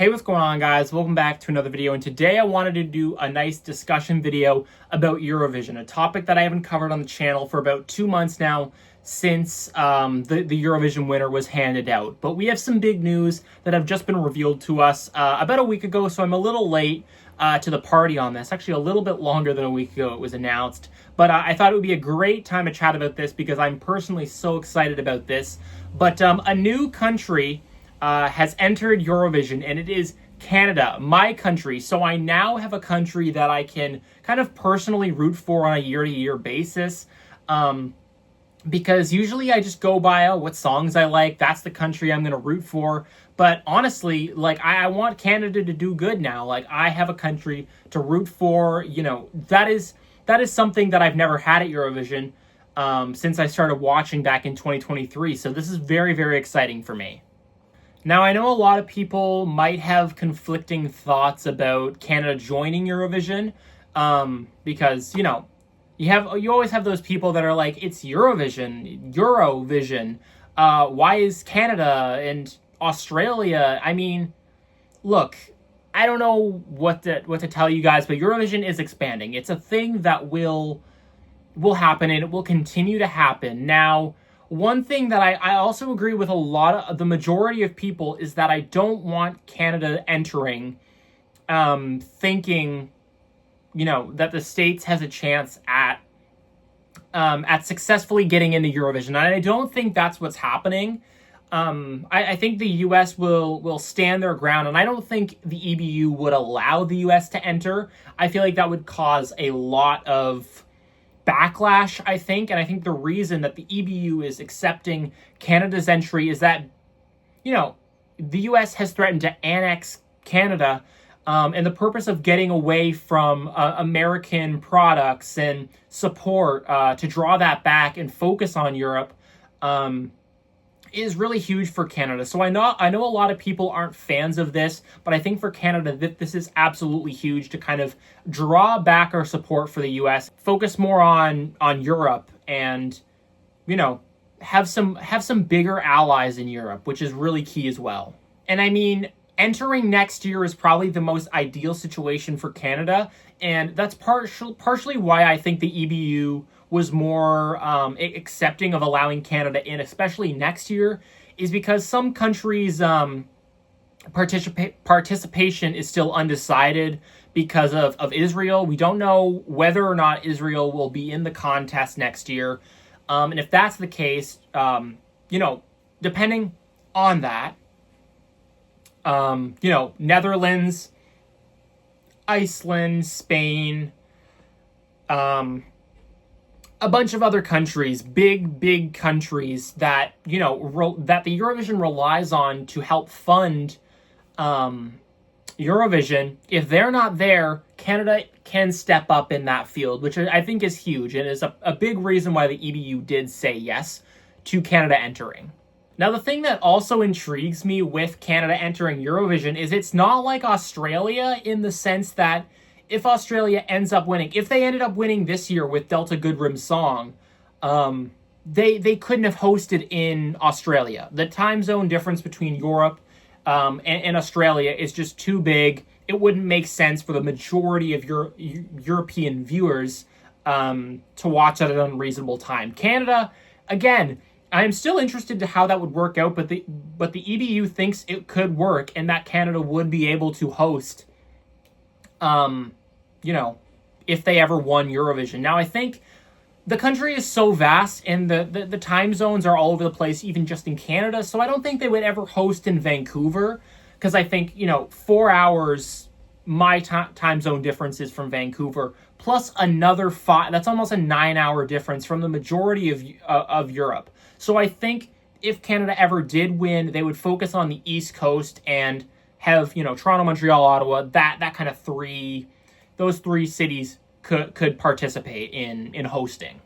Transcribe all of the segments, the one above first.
Hey, what's going on, guys? Welcome back to another video, and today I wanted to do a nice discussion video about Eurovision, a topic that I haven't covered on the channel for about 2 months now since the Eurovision winner was handed out. But we have some big news that have just been revealed to us about a week ago, so I'm a little late to the party on this. Actually, a little bit longer than a week ago it was announced. But I thought it would be a great time to chat about this because I'm personally so excited about this. But a new country has entered Eurovision, and it is Canada, my country. So I now have a country that I can kind of personally root for on a year-to-year basis. Because usually I just go by what songs I like. That's the country I'm going to root for. But honestly, like, I want Canada to do good now. Like, I have a country to root for. You know, that is something that I've never had at Eurovision since I started watching back in 2023. So this is very, very exciting for me. Now, I know a lot of people might have conflicting thoughts about Canada joining Eurovision because, you know, you always have those people that are like, it's Eurovision. Why is Canada and Australia? I mean, look, I don't know what to tell you guys, but Eurovision is expanding. It's a thing that will happen, and it will continue to happen. Now, one thing that I also agree with a lot of the majority of people is that I don't want Canada entering thinking, you know, that the States has a chance at successfully getting into Eurovision. And I don't think that's what's happening. I think the U.S. will stand their ground, and I don't think the EBU would allow the U.S. to enter. I feel like that would cause a lot of backlash, I think. And I think the reason that the EBU is accepting Canada's entry is that, you know, the U.S. has threatened to annex Canada, and the purpose of getting away from American products and support to draw that back and focus on Europe is really huge for Canada. So I know a lot of people aren't fans of this, but I think for Canada that this is absolutely huge to kind of draw back our support for the US, focus more on Europe, and, you know, have some bigger allies in Europe, which is really key as well. And I mean, entering next year is probably the most ideal situation for Canada, and that's partially why I think the EBU was more accepting of allowing Canada in, especially next year, is because some countries' participation is still undecided because of Israel. We don't know whether or not Israel will be in the contest next year. And if that's the case, you know, depending on that, you know, Netherlands, Iceland, Spain, a bunch of other countries, big countries that, you know, that the Eurovision relies on to help fund Eurovision. If they're not there, Canada can step up in that field, which I think is huge and is a big reason why the EBU did say yes to Canada entering. Now, the thing that also intrigues me with Canada entering Eurovision is it's not like Australia in the sense that if Australia ends up winning, if they ended up winning this year with Delta Goodrem's song, they couldn't have hosted in Australia. The time zone difference between Europe and Australia is just too big. It wouldn't make sense for the majority of European viewers to watch at an unreasonable time. Canada, again, I am still interested to how that would work out, but the EBU thinks it could work and that Canada would be able to host, you know, if they ever won Eurovision. Now, I think the country is so vast and the time zones are all over the place, even just in Canada. So I don't think they would ever host in Vancouver because I think, you know, 4 hours, my time zone difference is from Vancouver, plus another 5. That's almost a 9-hour difference from the majority of Europe. So I think if Canada ever did win, they would focus on the East Coast and have, you know, Toronto, Montreal, Ottawa, that kind of those three cities could participate in hosting.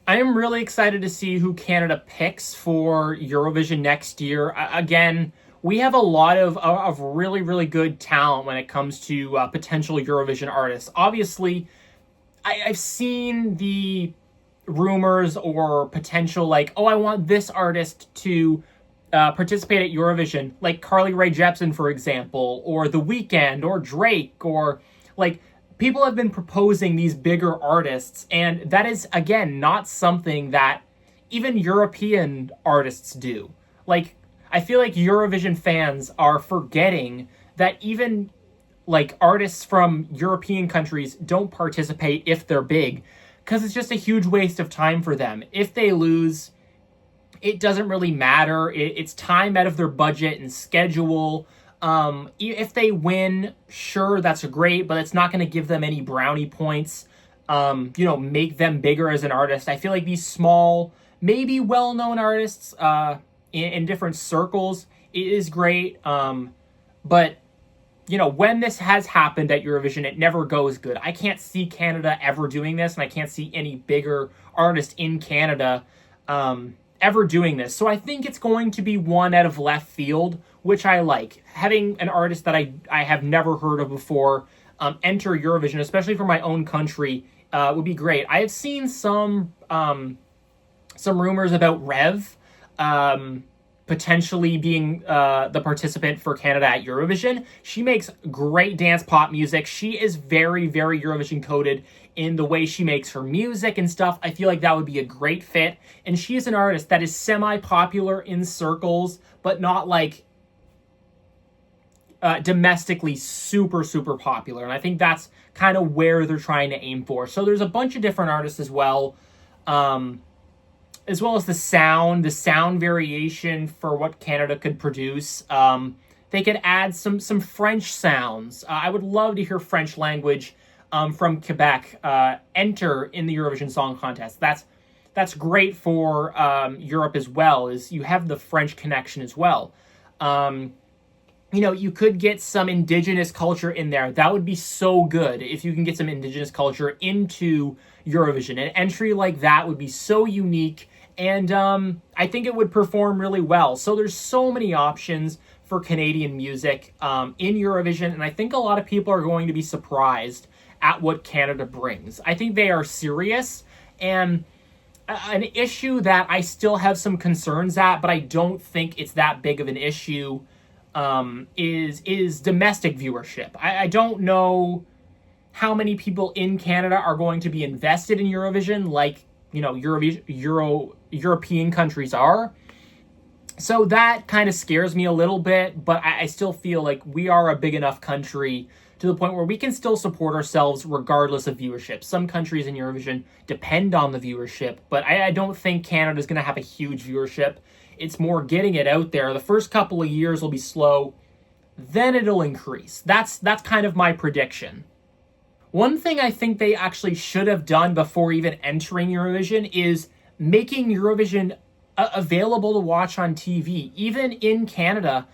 I am really excited to see who Canada picks for Eurovision next year. Again, we have a lot of really, really good talent when it comes to potential Eurovision artists. Obviously, I've seen the rumors or potential, like, oh, I want this artist to participate at Eurovision, like Carly Rae Jepsen, for example, or The Weeknd, or Drake, or like people have been proposing these bigger artists, and that is again not something that even European artists do. Like, I feel like Eurovision fans are forgetting that even like artists from European countries don't participate if they're big, because it's just a huge waste of time for them. If they lose, it doesn't really matter. It's time out of their budget and schedule. If they win, sure, that's great, but it's not going to give them any brownie points, make them bigger as an artist. I feel like these small, maybe well-known artists in different circles, it is great. But when this has happened at Eurovision, it never goes good. I can't see Canada ever doing this, and I can't see any bigger artist in Canada ever doing this. So I think it's going to be one out of left field, which I like. Having an artist that I have never heard of before enter Eurovision, especially for my own country, would be great. I have seen some rumors about Rev potentially being the participant for Canada at Eurovision. She makes great dance pop music. She is very, very Eurovision coded in the way she makes her music and stuff. I feel like that would be a great fit. And she is an artist that is semi-popular in circles, but not like domestically super, super popular. And I think that's kind of where they're trying to aim for. So there's a bunch of different artists as well as the sound variation for what Canada could produce. They could add some French sounds. I would love to hear French language from Quebec enter in the Eurovision Song Contest. That's great for Europe as well, is you have the French connection as well. You could get some indigenous culture in there. That would be so good if you can get some indigenous culture into Eurovision. An entry like that would be so unique, and I think it would perform really well. So there's so many options for Canadian music in Eurovision, and I think a lot of people are going to be surprised at what Canada brings. I think they are serious, and an issue that I still have some concerns at, but I don't think it's that big of an issue, is domestic viewership. I don't know how many people in Canada are going to be invested in Eurovision like European countries are. So that kind of scares me a little bit, but I still feel like we are a big enough country to the point where we can still support ourselves regardless of viewership. Some countries in Eurovision depend on the viewership, but I don't think Canada's going to have a huge viewership. It's more getting it out there. The first couple of years will be slow, then it'll increase. That's kind of my prediction. One thing I think they actually should have done before even entering Eurovision is making Eurovision available to watch on TV. Even in Canada,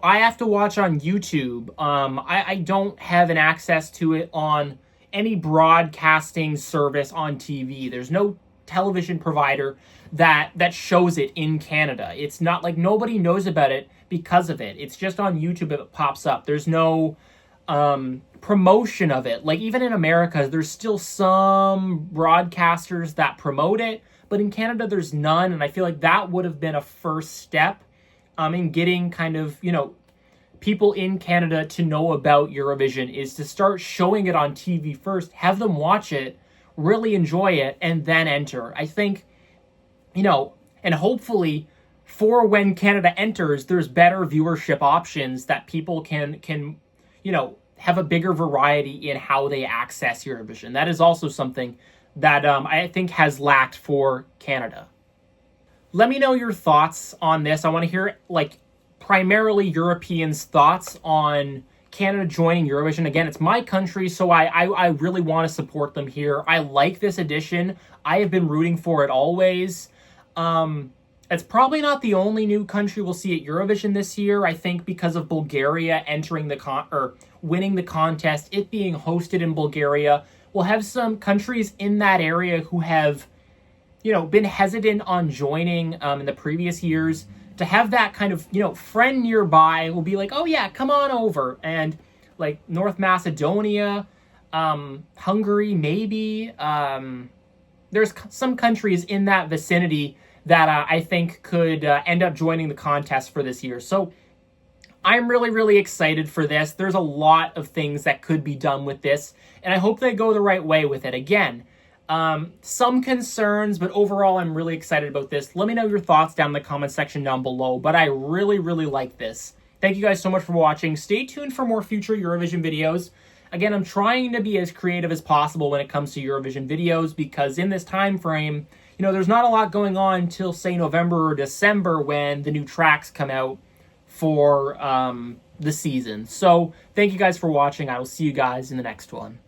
I have to watch on YouTube. I don't have an access to it on any broadcasting service on TV. There's no television provider that shows it in Canada. It's not like nobody knows about it because of it. It's just on YouTube it pops up. There's no promotion of it. Like even in America, there's still some broadcasters that promote it, but in Canada there's none, and I feel like that would have been a first step in getting kind of, people in Canada to know about Eurovision, is to start showing it on TV first, have them watch it, really enjoy it, and then enter. I think, and hopefully for when Canada enters, there's better viewership options that people can have a bigger variety in how they access Eurovision. That is also something that I think has lacked for Canada. Let me know your thoughts on this. I want to hear primarily Europeans' thoughts on Canada joining Eurovision. Again, it's my country, so I really want to support them here. I like this edition. I have been rooting for it always. It's probably not the only new country we'll see at Eurovision this year. I think because of Bulgaria entering winning the contest, it being hosted in Bulgaria, we'll have some countries in that area who have, been hesitant on joining in the previous years. To have that kind of, friend nearby will be like, oh yeah, come on over. And like North Macedonia, Hungary, maybe. There's some countries in that vicinity that I think could end up joining the contest for this year. So I'm really, really excited for this. There's a lot of things that could be done with this, and I hope they go the right way with it. Again, some concerns, but overall, I'm really excited about this. Let me know your thoughts down in the comment section down below, but I really, really like this. Thank you guys so much for watching. Stay tuned for more future Eurovision videos. Again, I'm trying to be as creative as possible when it comes to Eurovision videos, because in this time frame, you know, there's not a lot going on until, say, November or December when the new tracks come out for the season. So thank you guys for watching. I will see you guys in the next one.